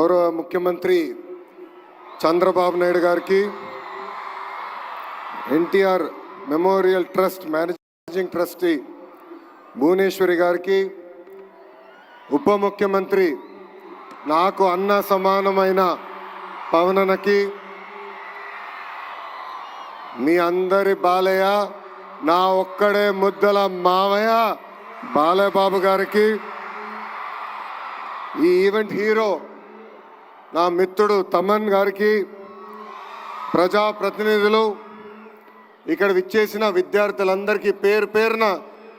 గౌరవ ముఖ్యమంత్రి చంద్రబాబు నాయుడు గారికి, NTR memorial trust managing trustee Bhuvaneswari గారికి, ఉప ముఖ్యమంత్రి నాకు అన్న సమానమైన పవనన్నకి, మీ అందరి బాలయ్య, నా ఒక్కడే ముద్దల మావయ్య బాలయ్య బాబు గారికి, ఈ ఈవెంట్ హీరో నా మిత్రుడు తమన్ గారికి, ప్రజాప్రతినిధులు, ఇక్కడ విచ్చేసిన విద్యార్థులందరికీ పేరు పేరున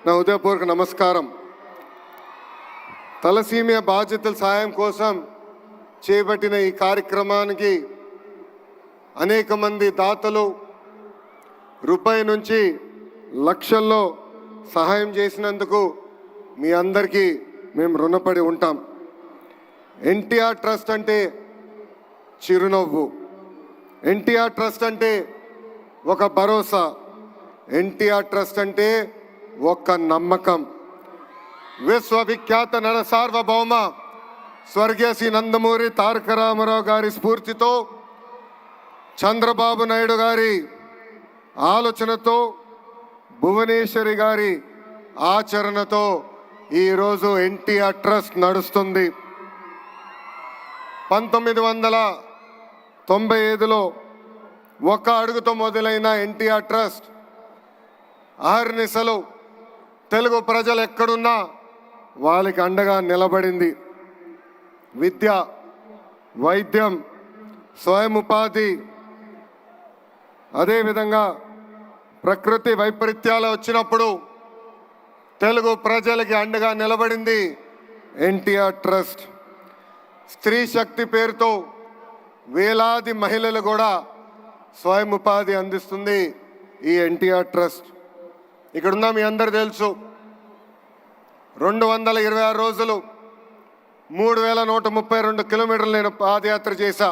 నా హృదయపూర్వక నమస్కారం. తలసీమియా బాధ్యతల సాయం కోసం చేపట్టిన ఈ కార్యక్రమానికి అనేక మంది దాతలు రూపాయి నుంచి లక్షల్లో సహాయం చేసినందుకు మీ అందరికీ మేము రుణపడి ఉంటాం. ఎన్టీఆర్ ట్రస్ట్ అంటే చిరునవ్వు, ఎన్టీఆర్ ట్రస్ట్ అంటే ఒక భరోసా, ఎన్టీఆర్ ట్రస్ట్ అంటే ఒక నమ్మకం. విశ్వవిఖ్యాత నట సార్వభౌమ స్వర్గీయ శ్రీ నందమూరి తారక రామారావు గారి స్ఫూర్తితో, చంద్రబాబు నాయుడు గారి ఆలోచనతో, భువనేశ్వరి గారి ఆచరణతో ఈరోజు ఎన్టీఆర్ ట్రస్ట్ నడుస్తుంది. 1995లో ఒక అడుగుతో మొదలైన ఎన్టీఆర్ ట్రస్ట్ అహర్నిశలు తెలుగు ప్రజలు ఎక్కడున్నా వాళ్ళకి అండగా నిలబడింది. విద్య, వైద్యం, స్వయం ఉపాధి, అదేవిధంగా ప్రకృతి వైపరీత్యాలు వచ్చినప్పుడు తెలుగు ప్రజలకి అండగా నిలబడింది ఎన్టీఆర్ ట్రస్ట్. స్త్రీ శక్తి పేరుతో వేలాది మహిళలు కూడా స్వయం ఉపాధి అందిస్తుంది ఈ ఎన్టీఆర్ ట్రస్ట్. ఇక్కడున్న మీ అందరు తెలుసు, 226 రోజులు 3132 కిలోమీటర్లు నేను పాదయాత్ర చేశా.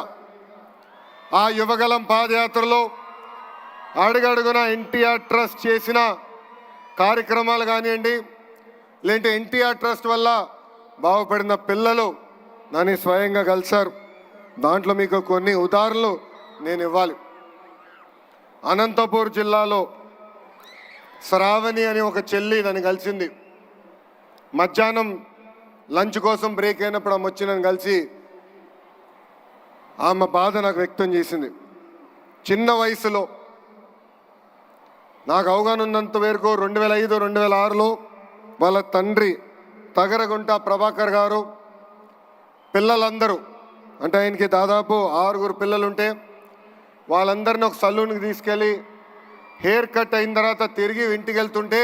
ఆ యువగలం పాదయాత్రలో అడుగడుగున ఎన్టీఆర్ ట్రస్ట్ చేసిన కార్యక్రమాలు కానివ్వండి, లేదంటే ఎన్టీఆర్ ట్రస్ట్ వల్ల బాగుపడిన పిల్లలు నన్ను స్వయంగా కలిశారు. దాంట్లో మీకు కొన్ని ఉదాహరణలు నేను ఇవ్వాలి. అనంతపూర్ జిల్లాలో శ్రావణి అని ఒక చెల్లి నన్ను కలిసింది. మధ్యాహ్నం లంచ్ కోసం బ్రేక్ అయినప్పుడు ఆమె వచ్చి నన్ను కలిసి ఆమె బాధ నాకు వ్యక్తం చేసింది. చిన్న వయసులో నాకు అవగాహన ఉన్నంత వరకు 2005, 2006లో వాళ్ళ తండ్రి తగరగుంట ప్రభాకర్ గారు పిల్లలందరూ, అంటే ఆయనకి దాదాపు 6 పిల్లలుంటే వాళ్ళందరినీ ఒక సలూన్కి తీసుకెళ్ళి హెయిర్ కట్ అయిన తర్వాత తిరిగి ఇంటికి వెళ్తుంటే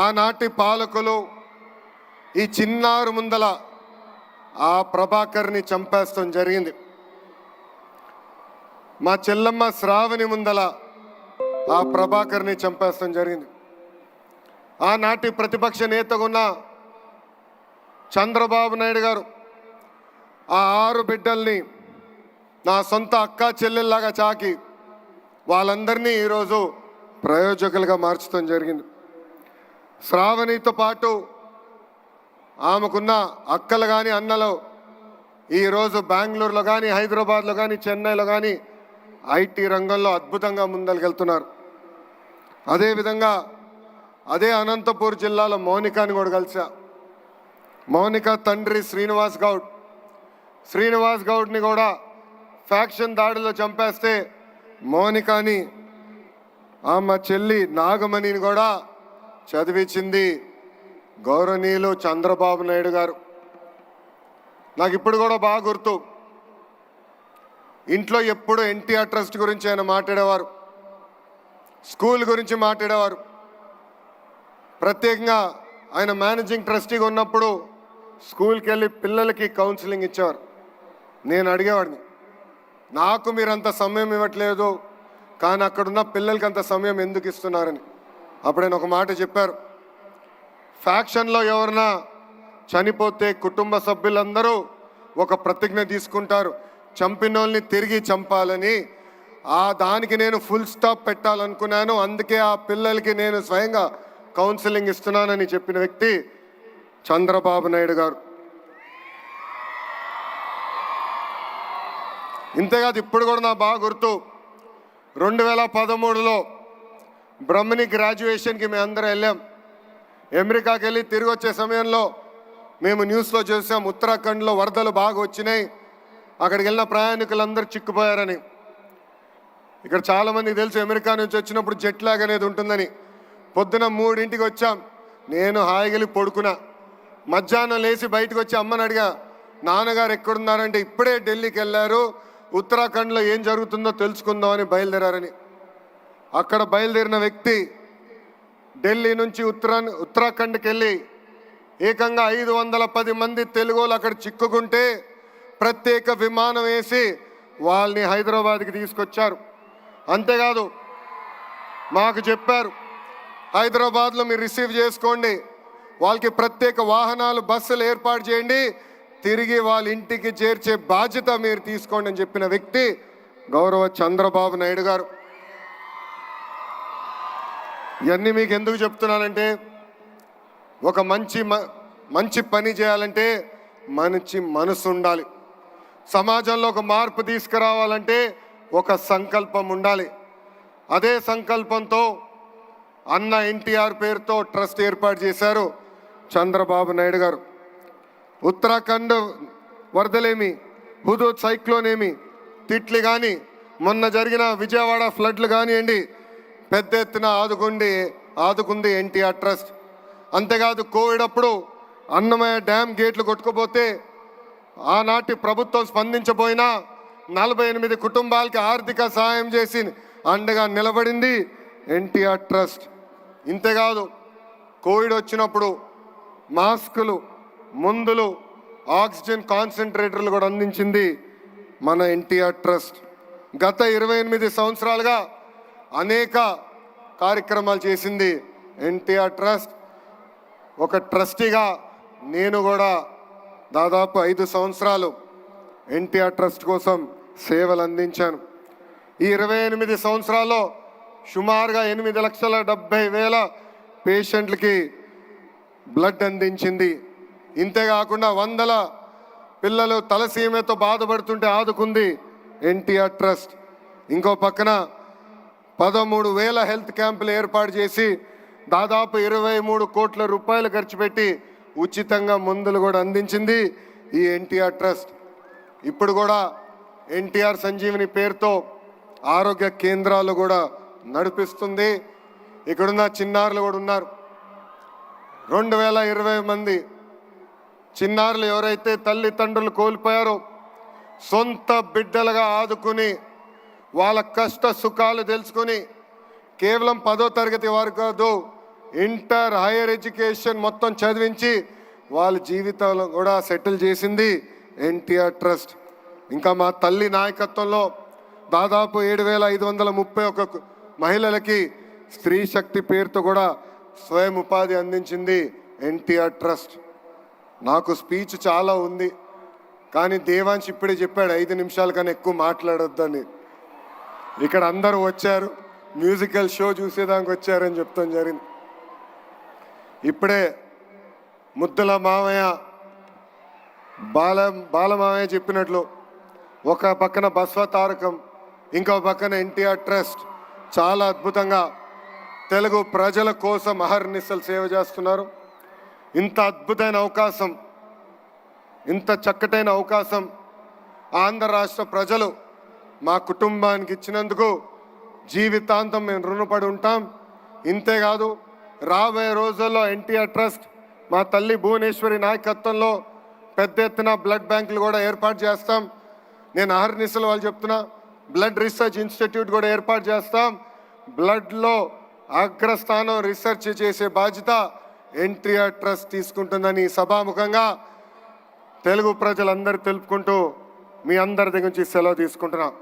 ఆనాటి పాలకులు ఈ చిన్నారు ముందల ఆ ప్రభాకర్ని చంపేస్తాం జరిగింది. మా చెల్లమ్మ శ్రావణి ముందల ఆ ప్రభాకర్ని చంపేస్తాం జరిగింది. ఆనాటి ప్రతిపక్ష నేతగా ఉన్న చంద్రబాబు నాయుడు గారు ఆ 6 బిడ్డల్ని నా సొంత అక్క చెల్లెల్లాగా చాకి వాళ్ళందరినీ ఈరోజు ప్రయోజకులుగా మార్చడం జరిగింది. శ్రావణితో పాటు ఆమెకున్న అక్కలు కానీ అన్నలు ఈరోజు బెంగళూరులో కానీ, హైదరాబాద్లో కానీ, చెన్నైలో కానీ ఐటీ రంగంలో అద్భుతంగా ముందరికెళ్తున్నారు. అదేవిధంగా అదే అనంతపూర్ జిల్లాలో మౌనికాని కూడా కలిసా. మౌనిక తండ్రి శ్రీనివాస్ గౌడ్ని కూడా ఫ్యాక్షన్ దాడిలో చంపేస్తే మౌనికాని ఆమె చెల్లి నాగమణిని కూడా చదివించింది గౌరవనీయులు చంద్రబాబు నాయుడు గారు. నాకు ఇప్పుడు కూడా బాగా గుర్తు, ఇంట్లో ఎప్పుడు ఎన్టీఆర్ ట్రస్ట్ గురించి ఆయన మాట్లాడేవారు, స్కూల్ గురించి మాట్లాడేవారు. ప్రత్యేకంగా ఆయన మేనేజింగ్ ట్రస్టీగా ఉన్నప్పుడు స్కూల్కి వెళ్ళి పిల్లలకి కౌన్సిలింగ్ ఇచ్చేవారు. నేను అడిగేవాడిని, నాకు మీరు అంత సమయం ఇవ్వట్లేదు కానీ అక్కడున్న పిల్లలకి అంత సమయం ఎందుకు ఇస్తున్నారని. అప్పుడు ఆయన ఒక మాట చెప్పారు, ఫ్యాక్షన్లో ఎవరన్నా చనిపోతే కుటుంబ సభ్యులందరూ ఒక ప్రతిజ్ఞ తీసుకుంటారు, చంపిన వాళ్ళని తిరిగి చంపాలని. దానికి నేను ఫుల్ స్టాప్ పెట్టాలనుకున్నాను, అందుకే ఆ పిల్లలకి నేను స్వయంగా కౌన్సిలింగ్ ఇస్తున్నానని చెప్పిన వ్యక్తి చంద్రబాబు నాయుడు గారు. ఇంతేకాదు ఇప్పుడు కూడా నాకు బాగా గుర్తు 2013లో బ్రహ్మణి గ్రాడ్యుయేషన్కి మేము అందరం వెళ్ళాం. అమెరికాకి వెళ్ళి తిరిగి వచ్చే సమయంలో మేము న్యూస్లో చూసాం ఉత్తరాఖండ్లో వరదలు బాగా వచ్చినాయి, అక్కడికి వెళ్ళిన ప్రయాణికులందరూ చిక్కుపోయారని. ఇక్కడ చాలామందికి తెలుసు అమెరికా నుంచి వచ్చినప్పుడు జెట్ లాగ్ అనేది ఉంటుందని. పొద్దున 3ంటికి వచ్చాం, నేను హాయిగలి పడుకున్నా. మధ్యాహ్నం లేచి బయటకు వచ్చి అమ్మని అడిగా, నాన్నగారు ఎక్కడున్నారంటే ఇప్పుడే ఢిల్లీకి వెళ్ళారు, ఉత్తరాఖండ్లో ఏం జరుగుతుందో తెలుసుకుందామని బయలుదేరారని. అక్కడ బయలుదేరిన వ్యక్తి ఢిల్లీ నుంచి ఉత్తరాఖండ్కి వెళ్ళి ఏకంగా 510 మంది తెలుగులు అక్కడ చిక్కుకుంటే ప్రత్యేక విమానం వేసి వాళ్ళని హైదరాబాద్కి తీసుకొచ్చారు. అంతేకాదు మాకు చెప్పారు, హైదరాబాద్లో మీరు రిసీవ్ చేసుకోండి, వాళ్ళకి ప్రత్యేక వాహనాలు బస్సులు ఏర్పాటు చేయండి, తిరిగి వాళ్ళ ఇంటికి చేర్చే బాధ్యత మీరు తీసుకోండి అని చెప్పిన వ్యక్తి గౌరవ చంద్రబాబు నాయుడు గారు. ఇవన్నీ మీకు ఎందుకు చెప్తున్నానంటే, ఒక మంచి పని చేయాలంటే మంచి మనసు ఉండాలి. సమాజంలో ఒక మార్పు తీసుకురావాలంటే ఒక సంకల్పం ఉండాలి. అదే సంకల్పంతో అన్న ఎన్టీఆర్ పేరుతో ట్రస్ట్ ఏర్పాటు చేశారు చంద్రబాబు నాయుడు గారు. ఉత్తరాఖండ్ వరదలేమి, హుదూద్ సైక్లోన్ ఏమి, తిట్లి కానీ, మొన్న జరిగిన విజయవాడ ఫ్లడ్లు కానివ్వండి, పెద్ద ఎత్తున ఆదుకుంది ఎన్టీఆర్ ట్రస్ట్. అంతేకాదు కోవిడ్ అప్పుడు అన్నమయ్య డ్యామ్ గేట్లు కొట్టుకుపోతే ఆనాటి ప్రభుత్వం స్పందించబోయినా 48 కుటుంబాలకి ఆర్థిక సహాయం చేసి అండగా నిలబడింది ఎన్టీఆర్ ట్రస్ట్. ఇంతేకాదు కోవిడ్ వచ్చినప్పుడు మాస్కులు, మందులు, ఆక్సిజన్ కాన్సన్ట్రేటర్లు కూడా అందించింది మన ఎన్టీఆర్ ట్రస్ట్. గత 28 సంవత్సరాలుగా అనేక కార్యక్రమాలు చేసింది ఎన్టీఆర్ ట్రస్ట్. ఒక ట్రస్టీగా నేను కూడా దాదాపు 5 సంవత్సరాలు ఎన్టీఆర్ ట్రస్ట్ కోసం సేవలు అందించాను. ఈ 28 సంవత్సరాల్లో సుమారుగా 8,70,000 పేషెంట్లకి బ్లడ్ అందించింది. ఇంతేకాకుండా 100 పిల్లలు తలసీమతో బాధపడుతుంటే ఆదుకుంది ఎన్టీఆర్ ట్రస్ట్. ఇంకో పక్కన 13,000 హెల్త్ క్యాంపులు ఏర్పాటు చేసి దాదాపు 23 కోట్ల రూపాయలు ఖర్చు పెట్టి ఉచితంగా మందులు కూడా అందించింది ఈ ఎన్టీఆర్ ట్రస్ట్. ఇప్పుడు కూడా ఎన్టీఆర్ సంజీవని పేరుతో ఆరోగ్య కేంద్రాలు కూడా నడిపిస్తుంది. ఇక్కడున్న చిన్నారులు కూడా ఉన్నారు. 2020 మంది చిన్నారులు ఎవరైతే తల్లిదండ్రులు కోల్పోయారో సొంత బిడ్డలుగా ఆదుకుని వాళ్ళ కష్ట సుఖాలు తెలుసుకుని కేవలం 10వ తరగతి వరకు కాదు, ఇంటర్, హైయర్ ఎడ్యుకేషన్ మొత్తం చదివించి వాళ్ళ జీవితాలు కూడా సెటిల్ చేసింది ఎన్టీఆర్ ట్రస్ట్. ఇంకా మా తల్లి నాయకత్వంలో దాదాపు 7,531 మహిళలకి స్త్రీ శక్తి పేరుతో కూడా స్వయం ఉపాధి అందించింది ఎన్టీఆర్ ట్రస్ట్. నాకు స్పీచ్ చాలా ఉంది, కానీ దేవాంశ్ ఇప్పుడే చెప్పాడు 5 నిమిషాల కన్నా ఎక్కువ మాట్లాడొద్దని. ఇక్కడ అందరూ వచ్చారు, మ్యూజికల్ షో చూసేదానికి వచ్చారని చెప్తాం జరిగింది. ఇప్పుడే ముద్దుల మామయ్య, బాలమామయ్య చెప్పినట్లు ఒక పక్కన బస్వ తారకం, ఇంకో పక్కన ఎన్టీఆర్ ట్రస్ట్ చాలా అద్భుతంగా తెలుగు ప్రజల కోసం అహర్నిశలు సేవ చేస్తున్నారు. ఇంత అద్భుతమైన అవకాశం, ఇంత చక్కటైన అవకాశం ఆంధ్ర రాష్ట్ర ప్రజలు మా కుటుంబానికి ఇచ్చినందుకు జీవితాంతం మేము రుణపడి ఉంటాం. ఇంతేకాదు రాబోయే రోజుల్లో ఎన్టీఆర్ ట్రస్ట్ మా తల్లి భువనేశ్వరి నాయకత్వంలో పెద్ద ఎత్తున బ్లడ్ బ్యాంకులు కూడా ఏర్పాటు చేస్తాం. నేను అహర్నిశలు వాళ్ళు చెప్తున్నా, బ్లడ్ రీసెర్చ్ ఇన్స్టిట్యూట్ కూడా ఏర్పాటు చేస్తాం. బ్లడ్లో అగ్రస్థానం రీసెర్చ్ చేసే బాధ్యత ఎన్టీఆర్ ట్రస్ట్ తీసుకుంటుందని సభాముఖంగా తెలుగు ప్రజలందరూ తెలుపుకుంటూ మీ అందరి దగ్గర నుంచి సెలవు తీసుకుంటున్నాం.